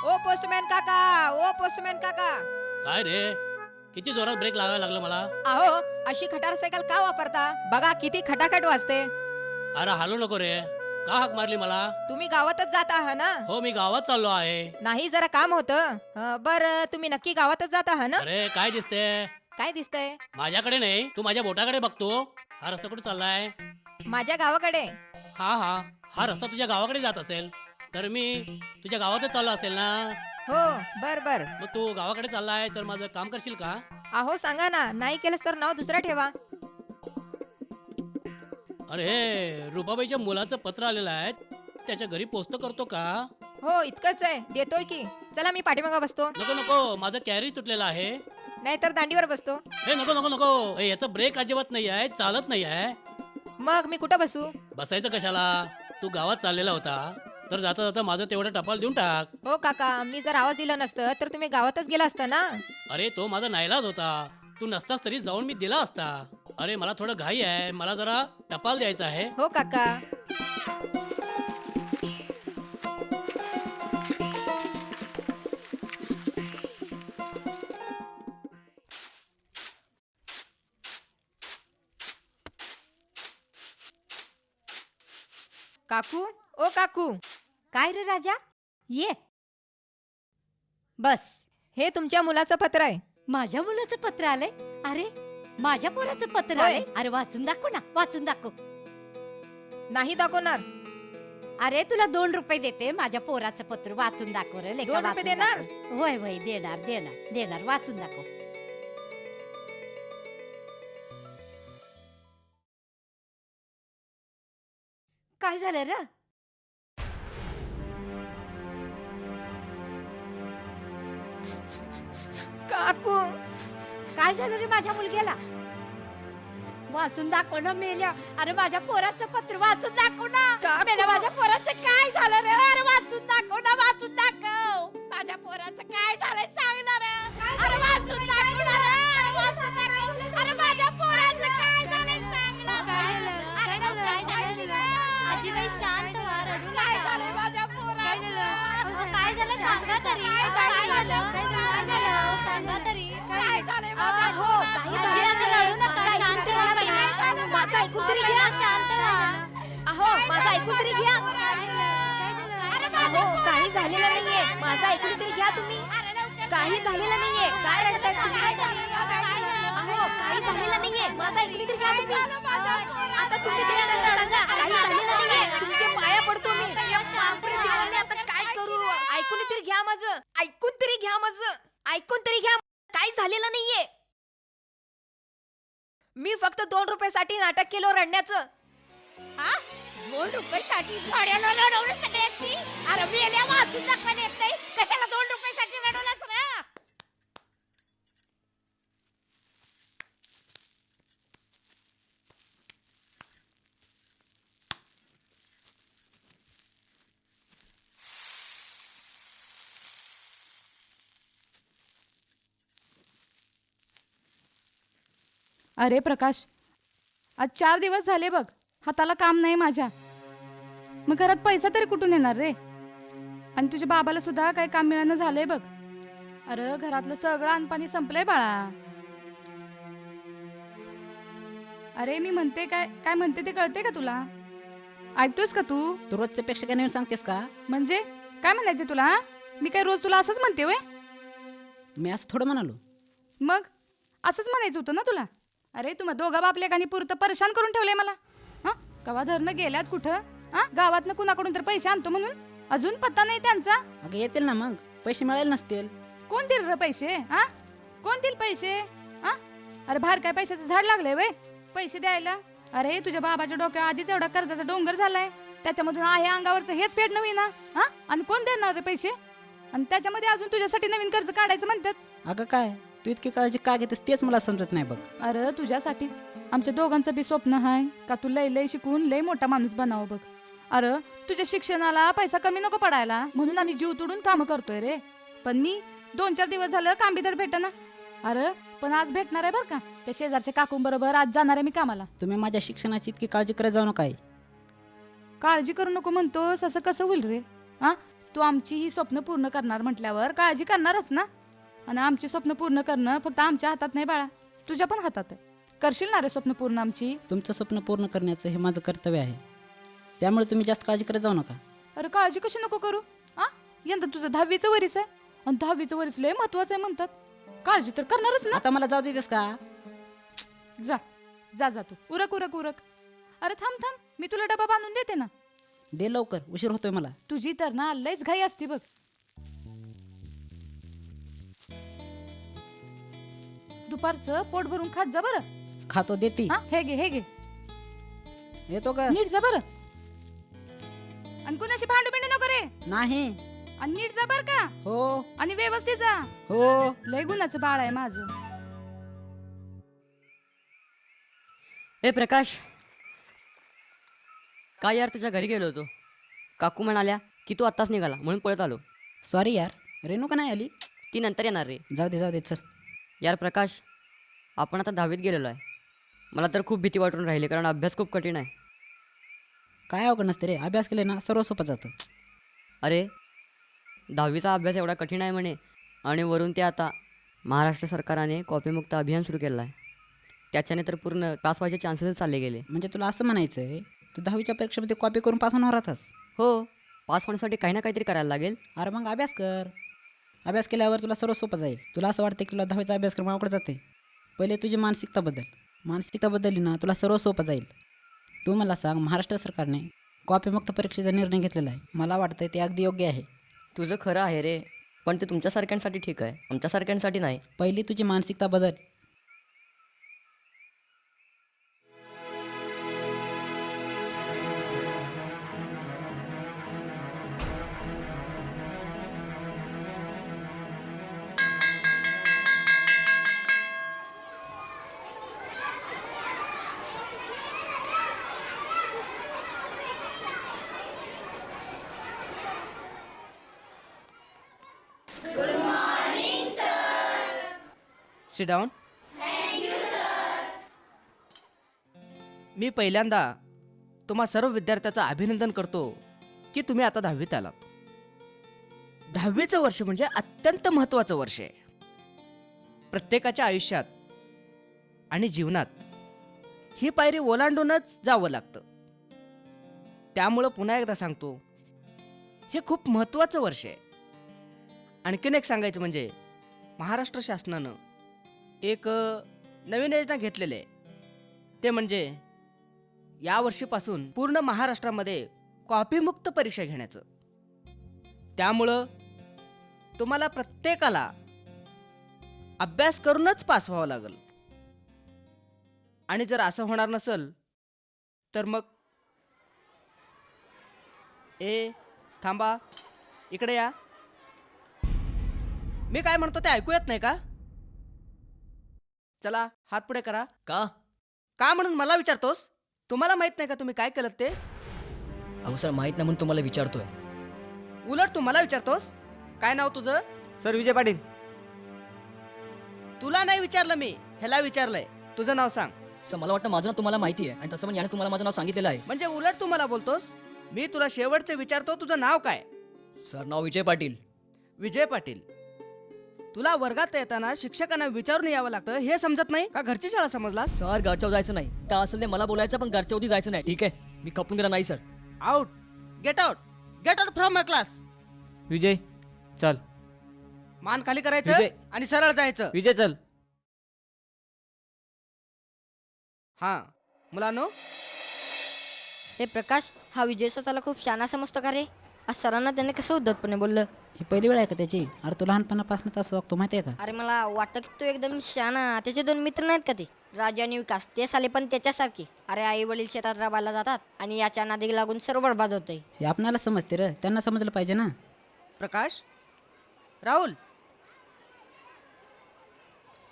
ओ postman काका, ओ postman काका. काय रे, किती जोरात ब्रेक लावायला लागलं मला. अहो, अशी खटार सायकल का वापरता? बघा किती खटाखट वाजते. अरे हालू नको रे, का हाक मारली मला. तुम्ही गावातच जात आहात ना? हो मी गावात चाललो आहे. नाही जरा काम होतं. बरं तुम्ही नक्की गावातच जात आहात ना? अरे काय दिसते, काय दिसतंय? माझ्याकडे नाही, तू माझ्या बोटाकडे बघतो. हा रस्ता कुठे चाललाय. माझ्या गावाकडे. हा रस्ता तुझ्या गावाकडे जात असेल तर मी तुझ्या गावातच चाललो असेल ना. हो, बर बर. मग तू गावाकडे चाललाय तर माझं काम करशील का. अहो सांगा ना, नाही केलंस तर नाव दुसरा ठेवा. अरे रुपाबाईच्या मुलाचं पत्र आलेलं आहे, त्याच्या घरी पोस्ट करतो का. हो इतकंच आहे, देतोय की. चला मी पाठीमागं बसतो. नको नको, माझं कॅरी तुटलेलं आहे. नाहीतर दांडीवर बसतो. हे नको नको नको, याचा ब्रेक अजिबात नाही आहे, चालत नाही आहे. मग मी कुठं बसू? बसायचं कशाला, तू गावात चाललेला होता तर जाता जाता माझं तेवढं टपाल देऊन टाक. हो काका, मी जर आवाज दिला नसतं तर तुम्ही गावातच गेला असता ना. अरे तो माझा नाईलाज होता, तू नसतास तरी जाऊन मी दिला असता. अरे मला थोडं घाई आहे, मला जरा टपाल द्यायचं आहे. हो काका. काकू, ओ काकू. काय रे राजा, ये बस. हे तुमच्या मुलाचं पत्र आहे. माझ्या मुलाचं पत्र आलंय. अरे माझ्या पोराचं पत्र होय. आलंय. अरे वाचून दाखव ना, वाचून दाखव. नाही दाखवणार. अरे तुला 2 रुपये देते, माझ्या पोराचं पत्र वाचून दाखव रे. लेका 2 रुपये वाचून देणार? दाखव. होय होय, देणार देणार देणार, वाचून दाखव. काय झालं रे. काकू, काय झालं रे माझ्या मुलग्याला. वाचून दाखव ना मेल्या. अरे माझ्या पोराचं पत्र वाचून दाखव ना. काकू. मेल्या माझ्या पोराचं काय झालं रे. अरे वाचून दाखव ना, वाचून दाखव. माझ्या पोराचं काय झालंय सांग ना रे. अरे वाचून दाखव ना रे. अरे वाचून दाखव. अरे माझ्या पोराचं काय झालंय सांग ना रे. अरे काय झालं रे. आजी बाई शांत व्हा, रडू काय नका. झालंय माझ्या पोराचं. काय झालं सांगा तरी. काय झालं? काय झालं सांगा तरी. काय झालंय माझ्या हो, पोराचं? काही आजी असं रडू नका, शांत व्हा पहिला. माझं ऐकून तरी घ्या. शांत व्हा. अहो माझं ऐकून तरी घ्या. अहो काही झालेलं नाहीये, माझं ऐकून तरी घ्या तुम्ही. काही झालेलं नाहीये, काय रडताय तुम्ही. अहो काही झालेलं नाहीये, माझं ऐकून तरी घ्या तुम्ही. आता तुम्ही तरी त्यांना सांगा काही झालेलं नाहीये. तुमच्या पाया पडतो मी. या बापरे देवा, मी आता काय करू. ऐकून तरी घ्या माझं, ऐकून तरी घ्या माझं, ऐकून तरी घ्या. काही झालेलं नाहीये. मी फक्त 2 रुपयासाठी नाटक केलं रडण्याचं. 2 रुपयासाठी भाड्याला रडवलं सगळ्यांनी. अरे मेल्या वाचून दाखवायला येत नाही. कशाला 2 रुपयासाठी रडवलंस रे. अरे प्रकाश, आज 4 दिवस झाले बघ, हाताला काम नाही माझ्या. मग घरात पैसा तरी कुठून येणार रे. आणि तुझ्या बाबाला सुद्धा काही काम मिळणं झालंय बघ. अरे घरातलं सगळं अनपाणी संपलंय बाळा. अरे मी म्हणते काय काय म्हणते ते कळते का तुला. ऐकतोस का तू. तू रोजच्या पेक्षा काय नवीन सांगतेस का. म्हणजे काय म्हणायचं तुला. मी काय रोज तुला असंच म्हणते वय. मी असं थोडं म्हणालो. मग असंच म्हणायचं होतं ना तुला. अरे तुम्हा दोघा बापलेकांनी पुरतं परेशान करून ठेवलंय मला. हा कवा धरणं गेल्यात कुठं. हा गावातनं कुणाकडून तर पैसे आणतो म्हणून अजून पत्ता नाही त्यांचा. अगं येतील ना, मग पैसे मिळाले नसतील. कोण देईल रे पैसे. हा कोण देईल पैसे. हा अरे बाहेर काय पैशाचं झाड लागलंय वय पैसे द्यायला. अरे तुझ्या बाबाच्या डोक्यावर आधीच एवढा कर्जाचा डोंगर झालाय, त्याच्यामधून आहे अंगावरचं हेच फेड नवीन ना. हा आणि कोण देणार रे पैसे. आणि त्याच्यामध्ये अजून तुझ्यासाठी नवीन कर्ज काढायचं म्हणतात. अगं काय तू इतकी काळजी का घेतेस तेच मला समजत नाही बघ. अरे तुझ्यासाठीच आमच्या दोघांचं बी स्वप्न आहे का तू लय लय शिकून लय मोठा माणूस बनावं बघ. अरे तुझ्या शिक्षणाला पैसा कमी नको पडायला म्हणून आम्ही जीव तोडून काम करतोय रे. पण मी 2-4 दिवस झालं काम बी तर भेटेना. अरे पण आज भेटणार आहे बरं का. त्या शेजारच्या काकूंबरोबर आज जाणार आहे मी कामाला. तुम्ही माझ्या शिक्षणाची इतकी काळजी करत जाऊ नका. काळजी करू नको म्हणतोस असं कसं होईल रे. हा तू आमची ही स्वप्न पूर्ण करणार म्हटल्यावर काळजी करणारच ना. आणि आमची स्वप्न पूर्ण करणं फक्त आमच्या हातात नाही बाळा, तुझ्या पण हातात आहे. करशील ना रे स्वप्न पूर्ण आमची? तुमचं स्वप्न पूर्ण करण्याचं हे माझं कर्तव्य आहे. त्यामुळे तुम्ही जास्त काळजी करत जाऊ नका. अरे काळजी कशी नको करू. आ यंदा तुझं 10वीचं वरीस आहे आणि 10वीचं वरीस लय महत्वाचं आहे म्हणतात. काळजी तर करणारच ना. आता मला जाऊ देतेस का? जा जा जा तू. उरक उरक उरक. अरे थांब थांब, मी तुला डबा बांधून देते ना. दे लवकर, उशीर होतोय मला. तुझी तर ना लयच घाई असती बघ. दुपारचं पोट भरून खात जा बरं. खातो देते. हा हे घे हे घे. येतो का? नीट जा बरं. आणि कुणाशी भांडू बिंडू नको रे. नाही. आणि नीट जा बर का. हो आणि व्यवस्थित जा. हो. लय गुणाचं बाळ आहे माझं. ए प्रकाश, काय यार तुझ्या घरी गेलो होतो. काकू म्हणाल्या की तू आत्ताच निघाला म्हणून पळत आलो. सॉरी यार, रेणू का नाही आली? ती नंतर येणार रे. जाऊ दे चल. यार प्रकाश, आपण आता 10वीत गेलेलो आहे. मला तर खूप भीती वाटून राहिली कारण अभ्यास खूप कठीण आहे. काय अवघड नसते रे, अभ्यास केले ना सर्व सोपं जातं. अरे 10वीचा अभ्यास एवढा कठीण आहे म्हणे. आणि वरून ते आता महाराष्ट्र सरकारने कॉपीमुक्त अभियान सुरू केलं आहे. त्याच्याने तर पूर्ण पास व्हायचे चान्सेस चालले गेले. म्हणजे तुला असं म्हणायचं आहे तू 10वीच्या परीक्षेमध्ये कॉपी करून पास होणार होतास? हो, पास होण्यासाठी काही ना काहीतरी करायला लागेल. अरे मग अभ्यास कर. अभ्यास केल्यावर तुला सर्व सोपं जाईल. तुला असं वाटतं की तुला 10वीचा अभ्यासक्रम अवघड जाते. पहिले तुझी मानसिकता बदलली ना तुला सर्व सोपं जाईल. तू मला सांग, महाराष्ट्र सरकारने कॉपीमुक्त परीक्षेचा निर्णय घेतलेला आहे. मला वाटतं ते अगदी योग्य आहे. तुझं खरं आहे रे, पण ते तुमच्यासारख्यांसाठी ठीक आहे, आमच्यासारख्यांसाठी नाही. पहिली तुझी मानसिकता बदल. Sit down. मी पहिल्यांदा तुम्हा सर्व विद्यार्थ्याचं अभिनंदन करतो की तुम्ही आता 10वीत आलात. 10वीचं वर्ष म्हणजे अत्यंत महत्त्वाचं वर्ष आहे. प्रत्येकाच्या आयुष्यात आणि जीवनात ही पायरी ओलांडूनच जावं लागतं. त्यामुळं पुन्हा एकदा सांगतो, हे खूप महत्त्वाचं वर्ष आहे. आणखीन एक सांगायचं म्हणजे महाराष्ट्र शासनानं एक नवीन योजना घेतलेली आहे. ते म्हणजे या वर्षीपासून पूर्ण महाराष्ट्रामध्ये कॉपीमुक्त परीक्षा घेण्याचं. त्यामुळं तुम्हाला प्रत्येकाला अभ्यास करूनच पास व्हावं लागेल. आणि जर असं होणार नसेल तर मग थांबा, इकडे या. मी काय म्हणतो ते ऐकू येत नाही का? चला हात पुढे करा. का म्हणून मला विचारतोस? तुम्हाला माहित नाही का तुम्ही काय केलं ते? अहो सर, माहित नाही म्हणून तुम्हाला विचारतोय. उलट तू मला विचारतोस. काय नाव तुझं? सर विजय पाटील. तुला नाही विचारलं मी, ह्याला विचारलंय. तुझं नाव सांग. सर मला वाटतं माझं नाव तुम्हाला माहिती आहे आणि तसं पण याने तुम्हाला माझं नाव सांगितलेलं आहे. म्हणजे उलट तू मला बोलतोस. मी तुला शेवटचे विचारतो, तुझं नाव काय? सर नाव विजय पाटील. विजय पाटील. तुला वर्गात येताना शिक्षकांना विचारून यावं लागतं हे समजत नाही का? घरची शाळा समजला? सर घरच्या जायचं नाही. काय असेल ते मला बोलायचं, पण घरच्या उदी जायचं नाही. ठीक आहे, मी खपून गेला नाही sir. Out. Get out. Get out from my class. Vijay चल. मान खाली करायचं विजय. आणि सरळ जायचं. विजय चल. हा मुलांनो, हे प्रकाश, हा विजय स्वतःला खूप शहाणा समजतो का रे? आज सरांना त्याने कसं उद्धटपणे बोललं. ही पहिली वेळ आहे का त्याची? अरे तू लहानपणापासूनच असं वागतो माहिती आहे का? अरे मला वाटतं की तो एकदम शहाणा. त्याचे 2 मित्र नाहीत का ते, राजा आणि विकास? ते साले पण त्याच्यासारखे. अरे आई वडील शेतात राबायला जातात आणि याच्या नादी लागून सर्व बरबाद होतंय. हे आपणाला समजते रे, त्यांना समजलं पाहिजे ना. प्रकाश, राहुल.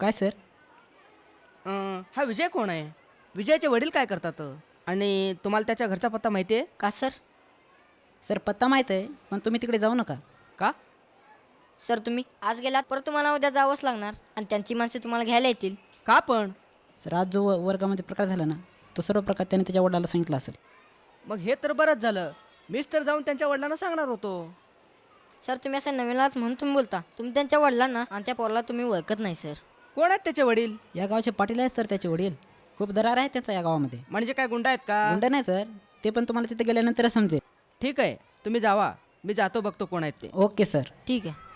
काय सर? हा विजय कोण आहे? विजयचे वडील काय करतात? आणि तुम्हाला त्याच्या घरचा पत्ता माहिती आहे का सर? सर पत्ता माहीत आहे, पण तुम्ही तिकडे जाऊ नका. का? सर तुम्ही आज गेलात, परत तुम्हाला उद्या जावंच लागणार आणि त्यांची माणसे तुम्हाला घ्यायला येतील. का पण? सर आज जो वर्गामध्ये प्रकार झाला ना, तो सर्व प्रकार त्याने त्याच्या वडिलाला सांगितला असेल. मग हे तर बरंच झालं. मीच तर जाऊन त्यांच्या वडिलांना सांगणार होतो. सर तुम्ही असं नवीन आहात म्हणून तुम्ही बोलता. तुम्ही त्यांच्या वडिलांना आणि त्या पोराला तुम्ही ओळखत नाही सर. कोण आहेत त्याचे वडील? या गावचे पाटील आहेत सर त्याचे वडील. खूप दरार आहे त्यांचा या गावामध्ये. म्हणजे काय गुंड आहेत का? गुंड नाही सर, ते पण तुम्हाला तिथे गेल्यानंतर समजेल. ठीक आहे, तुम्ही जावा. मी जातो, बघतो कोण आहेत ते. Okay sir. ठीक आहे.